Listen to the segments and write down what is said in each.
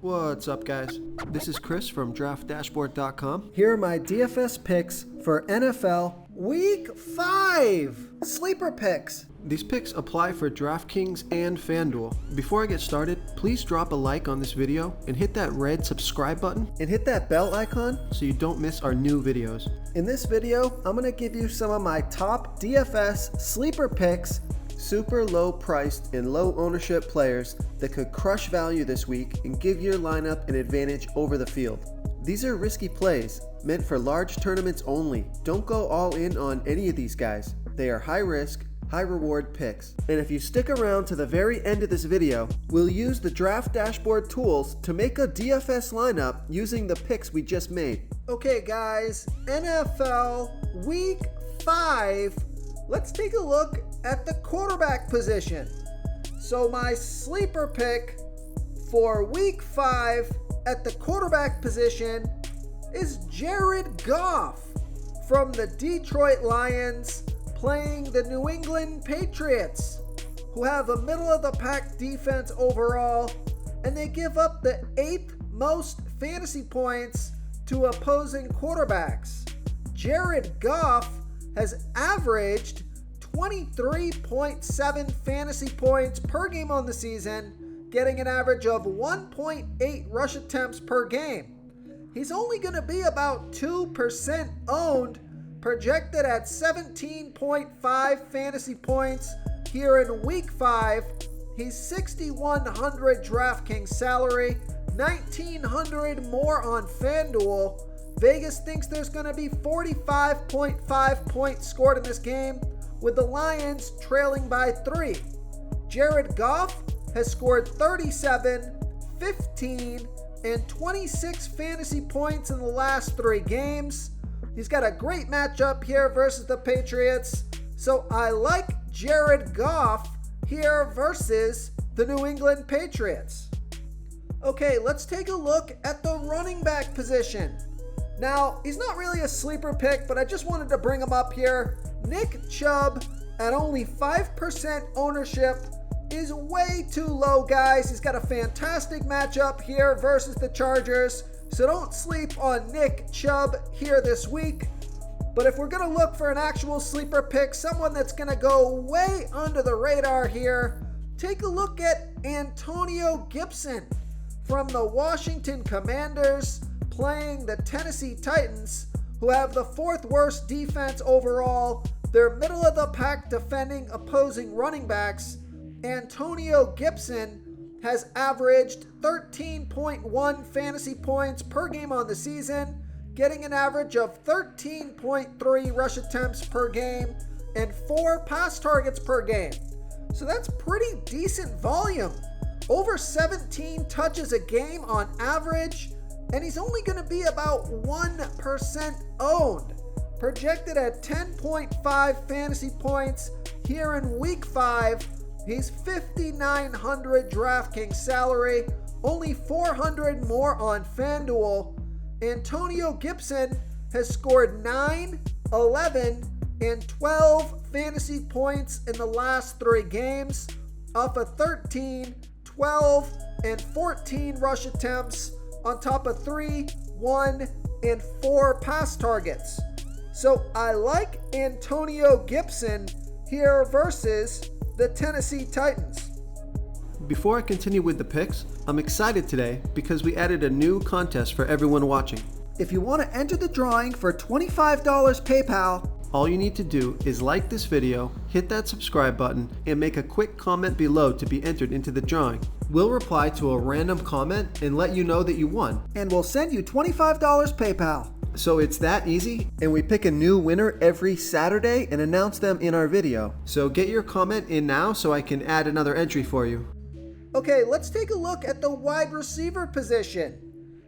What's up, guys? This is Chris from DraftDashboard.com. Here are my DFS picks for NFL Week 5 sleeper picks. These picks apply for DraftKings and FanDuel. Before I get started, please drop a like on this video and hit that red subscribe button And hit that bell icon so you don't miss our new videos. In this video, I'm going to give you some of my top DFS sleeper picks. Super low priced and low ownership players that could crush value this week and give your lineup an advantage over the field. These are risky plays, meant for large tournaments only. Don't go all in on any of these guys. They are high risk, high reward picks. And if you stick around to the very end of this video, we'll use the Draft Dashboard tools to make a DFS lineup using the picks we just made. Okay guys, NFL Week 5. Let's take a look at the quarterback position. So my sleeper pick for Week 5 at the quarterback position is Jared Goff from the Detroit Lions, playing the New England Patriots, who have a middle-of-the-pack defense overall, and they give up the 8th most fantasy points to opposing quarterbacks. Jared Goff has averaged 23.7 fantasy points per game on the season, getting an average of 1.8 rush attempts per game. He's only going to be about 2% owned, projected at 17.5 fantasy points here in Week 5. He's 6,100 DraftKings salary, 1,900 more on FanDuel. Vegas thinks there's going to be 45.5 points scored in this game, with the Lions trailing by 3. Jared Goff has scored 37, 15, and 26 fantasy points in the last 3 games. He's got a great matchup here versus the Patriots, so I like Jared Goff here versus the New England Patriots. Okay, let's take a look at the running back position. Now, he's not really a sleeper pick, but I just wanted to bring him up here. Nick Chubb at only 5% ownership is way too low, guys. He's got a fantastic matchup here versus the Chargers, so don't sleep on Nick Chubb here this week. But if we're going to look for an actual sleeper pick, someone that's going to go way under the radar here, take a look at Antonio Gibson from the Washington Commanders, playing the Tennessee Titans, who have the 4th worst defense overall. They're middle of the pack defending opposing running backs. Antonio Gibson has averaged 13.1 fantasy points per game on the season, getting an average of 13.3 rush attempts per game and 4 pass targets per game. So that's pretty decent volume. Over 17 touches a game on average, and he's only going to be about 1% owned, projected at 10.5 fantasy points here in Week 5. He's 5,900 DraftKings salary, only 400 more on FanDuel. Antonio Gibson has scored 9, 11, and 12 fantasy points in the last 3 games, off of 13, 12, and 14 rush attempts, on top of 3, 1, and 4 pass targets. So I like Antonio Gibson here versus the Tennessee Titans. Before I continue with the picks, I'm excited today because we added a new contest for everyone watching. If you want to enter the drawing for $25 PayPal, all you need to do is like this video, hit that subscribe button, and make a quick comment below to be entered into the drawing. We'll reply to a random comment and let you know that you won. And we'll send you $25 PayPal. So it's that easy, and we pick a new winner every Saturday and announce them in our video. So get your comment in now so I can add another entry for you. Okay, let's take a look at the wide receiver position.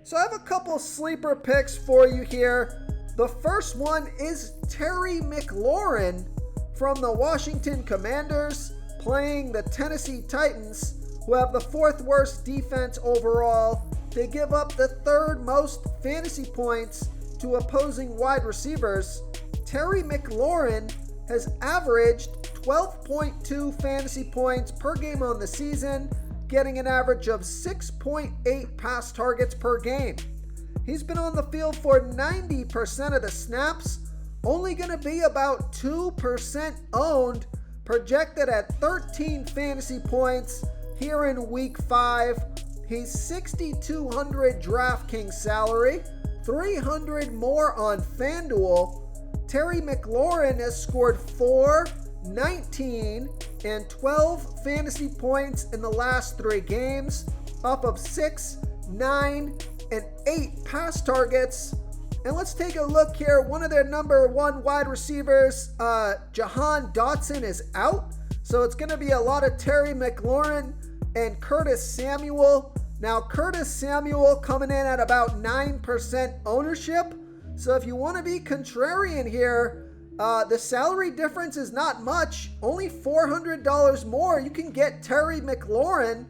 So I have a couple sleeper picks for you here. The first one is Terry McLaurin from the Washington Commanders, playing the Tennessee Titans, who have the 4th worst defense overall. They give up the 3rd most fantasy points to opposing wide receivers. Terry McLaurin has averaged 12.2 fantasy points per game on the season, getting an average of 6.8 pass targets per game. He's been on the field for 90% of the snaps, only going to be about 2% owned, projected at 13 fantasy points here in week 5. He's 6,200 DraftKings salary, 300 more on FanDuel. Terry McLaurin has scored 4, 19, and 12 fantasy points in the last 3 games, off of 6, 9, and 8 pass targets. And let's take a look here. One of their number 1 wide receivers, Jahan Dotson, is out. So it's going to be a lot of Terry McLaurin and Curtis Samuel. Now, Curtis Samuel coming in at about 9% ownership. So if you want to be contrarian here, the salary difference is not much. Only $400 more. You can get Terry McLaurin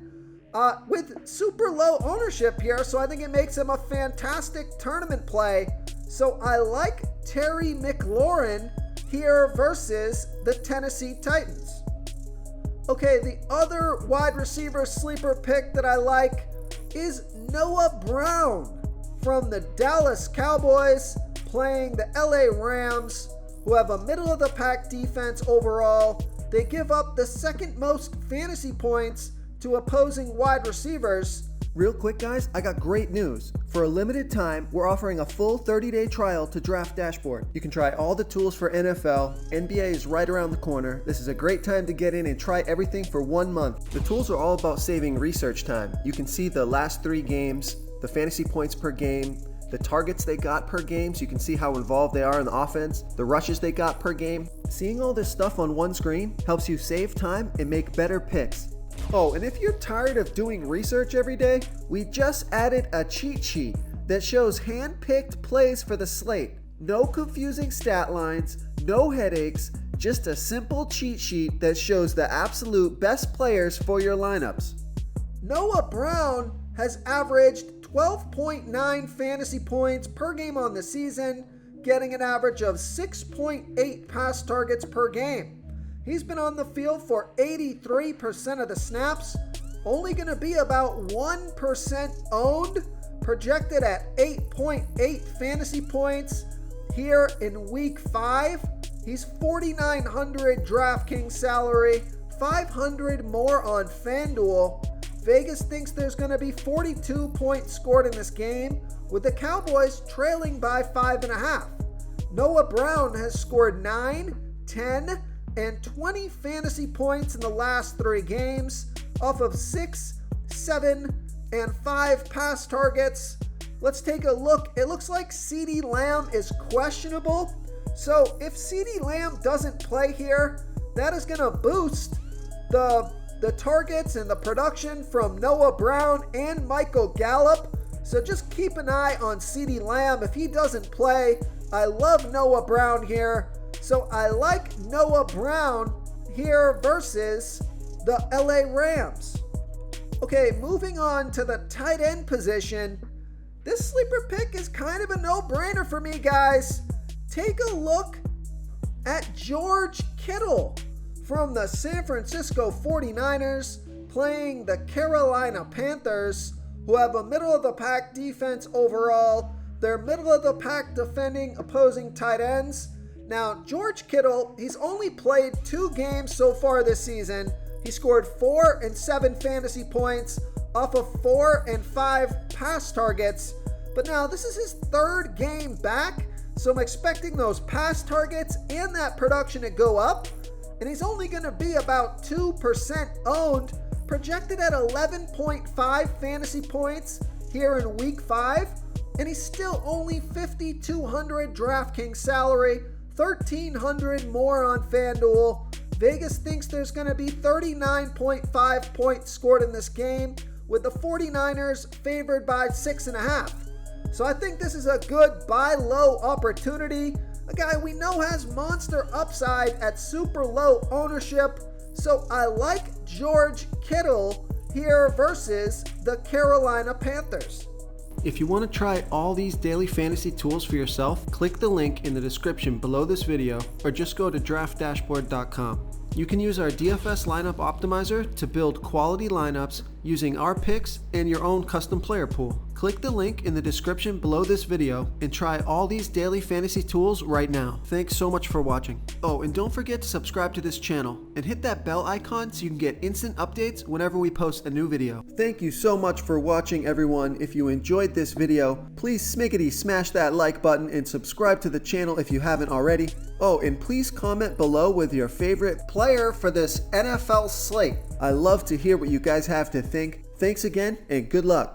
with super low ownership here. So I think it makes him a fantastic tournament play. So I like Terry McLaurin here versus the Tennessee Titans. Okay, the other wide receiver sleeper pick that I like is Noah Brown from the Dallas Cowboys, playing the LA Rams, who have a middle-of-the-pack defense overall. They give up the second most fantasy points to opposing wide receivers. Real quick, guys, I got great news. For a limited time, we're offering a full 30-day trial to Draft Dashboard. You can try all the tools for NFL. NBA is right around the corner. This is a great time to get in and try everything for 1 month. The tools are all about saving research time. You can see the last 3 games, the fantasy points per game, the targets they got per game, so you can see how involved they are in the offense, the rushes they got per game. Seeing all this stuff on one screen helps you save time and make better picks. Oh, and if you're tired of doing research every day, we just added a cheat sheet that shows hand-picked plays for the slate. No confusing stat lines, no headaches, just a simple cheat sheet that shows the absolute best players for your lineups. Noah Brown has averaged 12.9 fantasy points per game on the season, getting an average of 6.8 pass targets per game. He's been on the field for 83% of the snaps, only going to be about 1% owned, projected at 8.8 fantasy points here in week 5. He's 4,900 DraftKings salary, 500 more on FanDuel. Vegas thinks there's going to be 42 points scored in this game, with the Cowboys trailing by 5.5. Noah Brown has scored 9, 10, and 20 fantasy points in the last 3 games, off of 6, 7, and 5 pass targets. Let's take a look. It looks like CeeDee Lamb is questionable. So if CeeDee Lamb doesn't play here, that is going to boost the targets and the production from Noah Brown and Michael Gallup. So just keep an eye on CeeDee Lamb. If he doesn't play, I love Noah Brown here. So I like Noah Brown here versus the LA Rams. Okay, moving on to the tight end position. This sleeper pick is kind of a no-brainer for me, guys. Take a look at George Kittle from the San Francisco 49ers, playing the Carolina Panthers, who have a middle-of-the-pack defense overall. They're middle-of-the-pack defending opposing tight ends. Now, George Kittle, he's only played 2 games so far this season. He scored 4 and 7 fantasy points off of 4 and 5 pass targets. But now, this is his 3rd game back, so I'm expecting those pass targets and that production to go up. And he's only going to be about 2% owned, projected at 11.5 fantasy points here in week 5. And he's still only 5,200 DraftKings salary, 1,300 more on FanDuel. Vegas thinks there's going to be 39.5 points scored in this game, with the 49ers favored by 6.5. So I think this is a good buy low opportunity. A guy we know has monster upside at super low ownership. So I like George Kittle here versus the Carolina Panthers. If you want to try all these daily fantasy tools for yourself, click the link in the description below this video or just go to draftdashboard.com. You can use our DFS lineup optimizer to build quality lineups using our picks and your own custom player pool. Click the link in the description below this video and try all these daily fantasy tools right now. Thanks so much for watching. Oh, and don't forget to subscribe to this channel and hit that bell icon so you can get instant updates whenever we post a new video. Thank you so much for watching, everyone. If you enjoyed this video, please smickety smash that like button and subscribe to the channel if you haven't already. Oh, and please comment below with your favorite player for this NFL slate. I love to hear what you guys have to think. Thanks again and good luck.